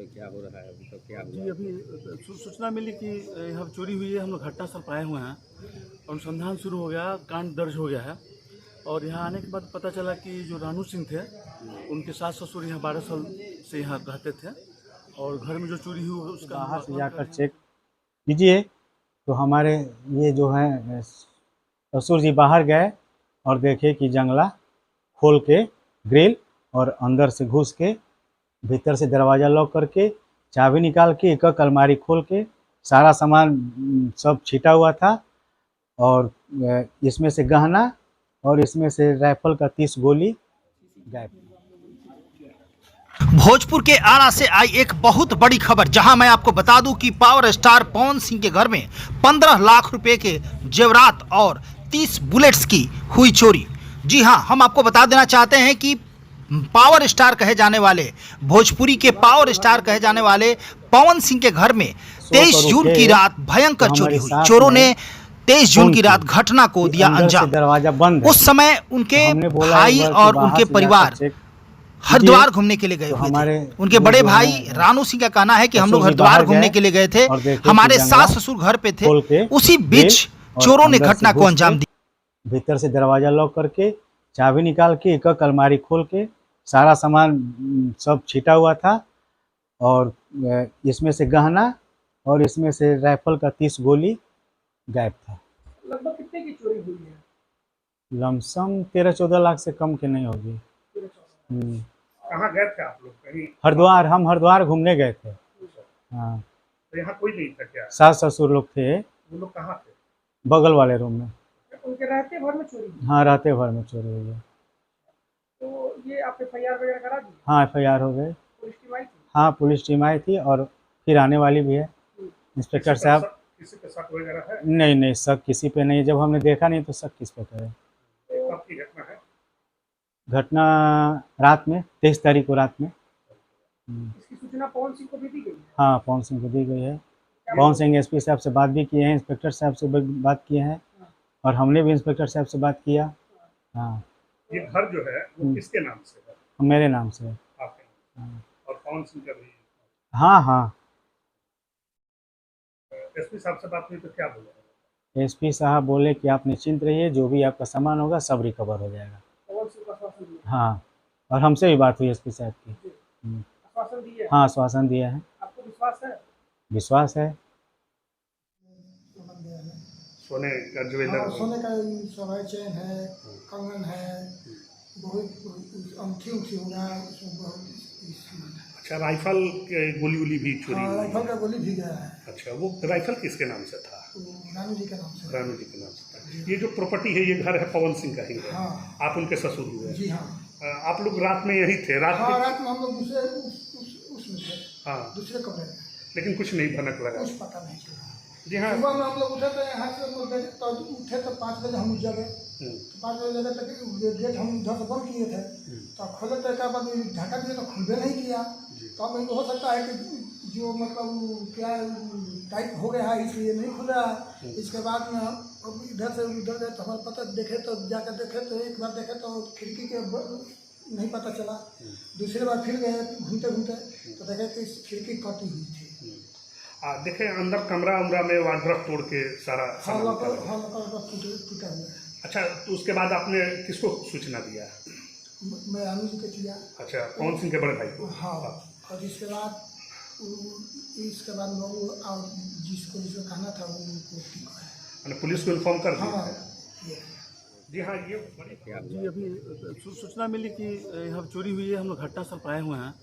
क्या हो रहा है अभी तक, क्या जी, हुआ? अभी सूचना मिली कि यहाँ चोरी हुई है। हम लोग घटनास्थल पर आए हुए हैं। अनुसंधान शुरू हो गया, कांड दर्ज हो गया है। और यहाँ आने के बाद पता चला कि जो रानू सिंह थे, उनके सास ससुर यहाँ 12 साल से यहाँ रहते थे। और घर में जो चोरी हुई उसका हम बाहर से आकलन कर जाकर रहे हैं। चेक कीजिए तो हमारे ये जो है ससुर जी बाहर गए और देखे कि जंगला खोल के ग्रिल और अंदर से घुस के भीतर से दरवाज़ा लॉक करके चाबी निकाल के एक अलमारी खोल के सारा सामान सब छिटा हुआ था। और इसमें से गहना और इसमें से राइफल का 30 गोली गायब। भोजपुर के आरा से आई एक बहुत बड़ी खबर, जहां मैं आपको बता दूं कि पावर स्टार पवन सिंह के घर में 15 लाख रुपए के जेवरात और 30 बुलेट्स की हुई चोरी। जी हां, हम आपको बता देना चाहते हैं कि पावर स्टार कहे जाने वाले, भोजपुरी के पावर स्टार कहे जाने वाले पवन सिंह के घर में 23 जून की रात भयंकर चोरी हुई। चोरों ने 23 जून की रात घटना को दिया अंजाम। दरवाजा बंद है। उस समय उनके भाई और उनके परिवार हरिद्वार घूमने के लिए गए हुए थे। उनके बड़े भाई रानू सिंह का कहना है कि हम लोग हरिद्वार घूमने के लिए गए थे, हमारे सास ससुर घर पे थे। उसी बीच चोरों ने घटना को अंजाम दिया। भीतर से दरवाजा लॉक करके चाबी निकाल के एक अलमारी खोल के सारा सामान सब छिटा हुआ था। और इसमें से गहना और इसमें से राइफल का 30 गोली गायब था। लगभग कितने की चोरी हुई है? लमसम 13-14 लाख से कम के नहीं होगी। कहाँ गए थे आप लोग? कहीं हरिद्वार, हम हरिद्वार घूमने गए थे। हाँ, तो यहाँ कोई नहीं था क्या? सास ससुर लोग थे। वो लोग कहाँ थे? बगल वाले रूम में। उनके रहते भर में चोरी हुई? हाँ, रहते भर में चोरी हुई है। तो ये आप FIR वगैरह करा दी? हाँ, FIR हो गए। पुलिस टीम आई थी? हाँ, पुलिस टीम आई थी और फिर आने वाली भी है। इंस्पेक्टर साहब। किसी पे शक वगैरह है? नहीं, शक किसी पे नहीं। जब हमने देखा नहीं तो शक किस पे करें। कब की घटना है? घटना रात में, 23 तारीख को रात में। इसकी सूचना पवन सिंह को भी दी गई है? हाँ, पवन सिंह को दी गई है। पवन सिंह SP साहब से बात भी किए हैं, इंस्पेक्टर साहब से बात किए हैं और हमने भी इंस्पेक्टर साहब से बात किया। हाँ। ये घर जो है वो किसके नाम से है? मेरे नाम से है। आपके नाम। और पवन सिंह का भी? हाँ। SP साहब से बात हुई तो क्या बोले? SP साहब बोले कि आप निश्चिंत रहिए, जो भी आपका सामान होगा सब रिकवर हो जाएगा। पवन सिंह का आश्वासन दिया? हाँ, और हमसे भी बात हुई SP साहब की। आश्वासन दिया? हाँ, आश्वासन दिया है। आपको विश्वास है? विश्वास है। सोने का ज्वेलर? सोने का सवाई चेन है, कंगन है, बहुत अंगूठी होना, उसमें बहुत। अच्छा, राइफल के गोली भी चोरी हुई? राइफल का गोली भी गया है। अच्छा, वो राइफल किसके नाम से था? रानू जी के नाम से। रानू जी के नाम से था। ये जो प्रॉपर्टी है ये घर है पवन सिंह का ही है? हाँ। आप उनके ससुर हुए? जी हाँ। आप लोग रात में यही थे? रात में हम लोग दूसरे उसमें थे। हाँ, दूसरे कमरे में। लेकिन कुछ नहीं भनक लगा? कुछ पता नहीं चला। जी हाँ। सुबह में हम लोग उठे थे यहाँ से, तो उठे तो 5 बजे हम जगह। 5 बजे जगह तक गेट हम उधर से बंद किए थे। तो खोले तो एक बाद ढका दिए तो खुलबे नहीं किया। तो अब हो सकता है कि जो मतलब क्या टाइट हो गया है इसलिए नहीं खुल रहा है। इसके बाद में अब इधर से उधर गए तो हमारा पता देखे तो जाकर देखे तो एक बार देखे तो खिड़की के नहीं पता चला। दूसरी बार फिर गए घूमते घूमते तो देखे कि खिड़की कटी हुई थी। देखे अंदर कमरा उमरा में वार्डरोब तोड़ के सारा टूटा हुआ है। अच्छा, तो उसके बाद आपने किसको सूचना दिया? मैं रानू जी को दिया। अच्छा, पवन सिंह के बड़े भाई को? हाँ। और इसके बाद लोग और जिसको कहना था वो पुलिस को इन्फॉर्म कर दिया? हाँ। जी हाँ, ये जी, अभी सूचना मिली कि यहाँ चोरी हुई है। हम लोग घटनास्थल पर आए हुए हैं।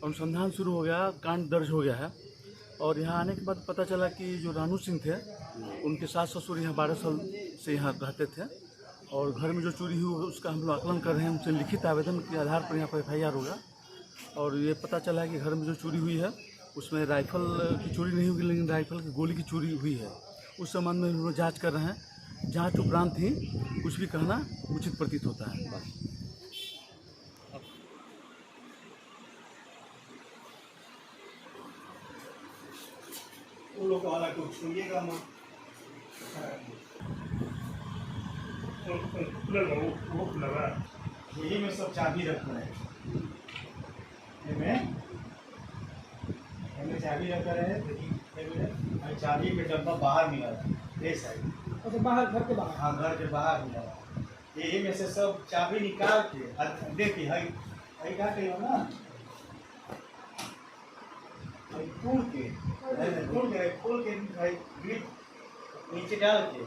अनुसंधान शुरू हो गया, कांड दर्ज हो गया है। और यहाँ आने के बाद पता चला कि जो रानू सिंह थे, उनके सास ससुर यहाँ 12 साल से यहाँ रहते थे। और घर में जो चोरी हुई उसका हम लोग आकलन कर रहे हैं। उनसे लिखित आवेदन के आधार पर यहाँ पर FIR होगा। और ये पता चला है कि घर में जो चोरी हुई है उसमें राइफल की चोरी नहीं हुई, लेकिन राइफल की गोली की चोरी हुई है। उस संबंध में हम लोग जाँच कर रहे हैं। जाँच उपरांत ही कुछ भी कहना उचित प्रतीत होता है। उन लोग वाला को छूइएगा मत। यही में सब चाबी रखना है। चाबी रखा है, देखिए चाबी के डब्बा बाहर मिला है, ये साइड। अच्छा, बाहर घर के बाहर। हाँ, घर के बाहर मिला है। यही में से सब चाबी निकाल के देखिए, हई क्या कहियो ना, खोल के ग्रिप नीचे डाल के,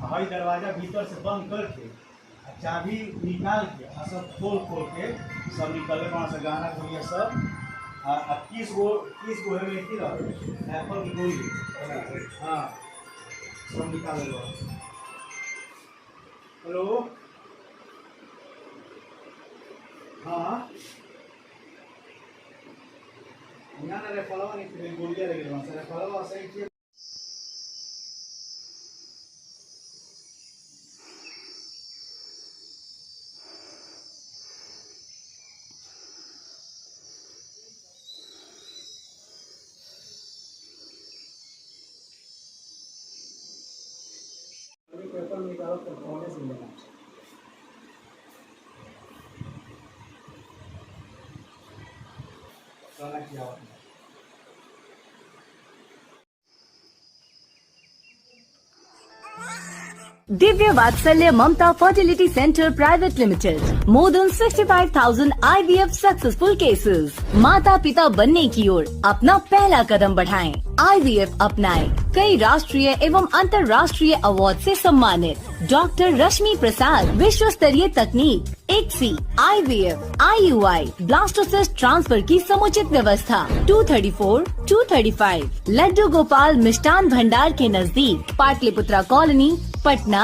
हई दरवाजा भीतर से बंद करके, चाबी निकाल के, सब खोल के सब निकले वहाँ से, गहना गुड़िया सब। किस गो है में की रहा एप्पल की गोली, हाँ सब निकाल लो। हेलो, हाँ यहाँ ना रेफलवा नहीं, गोलियाँ लगे वहाँ से, रेफलवा सही किया। पेपर निकालो तो होने से लेना क्या होता है। Divya Vatsalya Mamta Fertility Center Private Limited. More than 65,000 IVF successful cases. माता पिता बनने की ओर अपना पहला कदम बढ़ाएं। IVF अपनाएं। कई राष्ट्रीय एवं अंतर्राष्ट्रीय अवार्ड से सम्मानित डॉक्टर रश्मि प्रसाद, विश्व स्तरीय तकनीक, ICSI, IVF, IUI, blastocyst transfer की समुचित व्यवस्था। 234, 235 लड्डू गोपाल मिष्ठान भंडार के नजदीक, पाटलिपुत्रा कॉलोनी, पटना।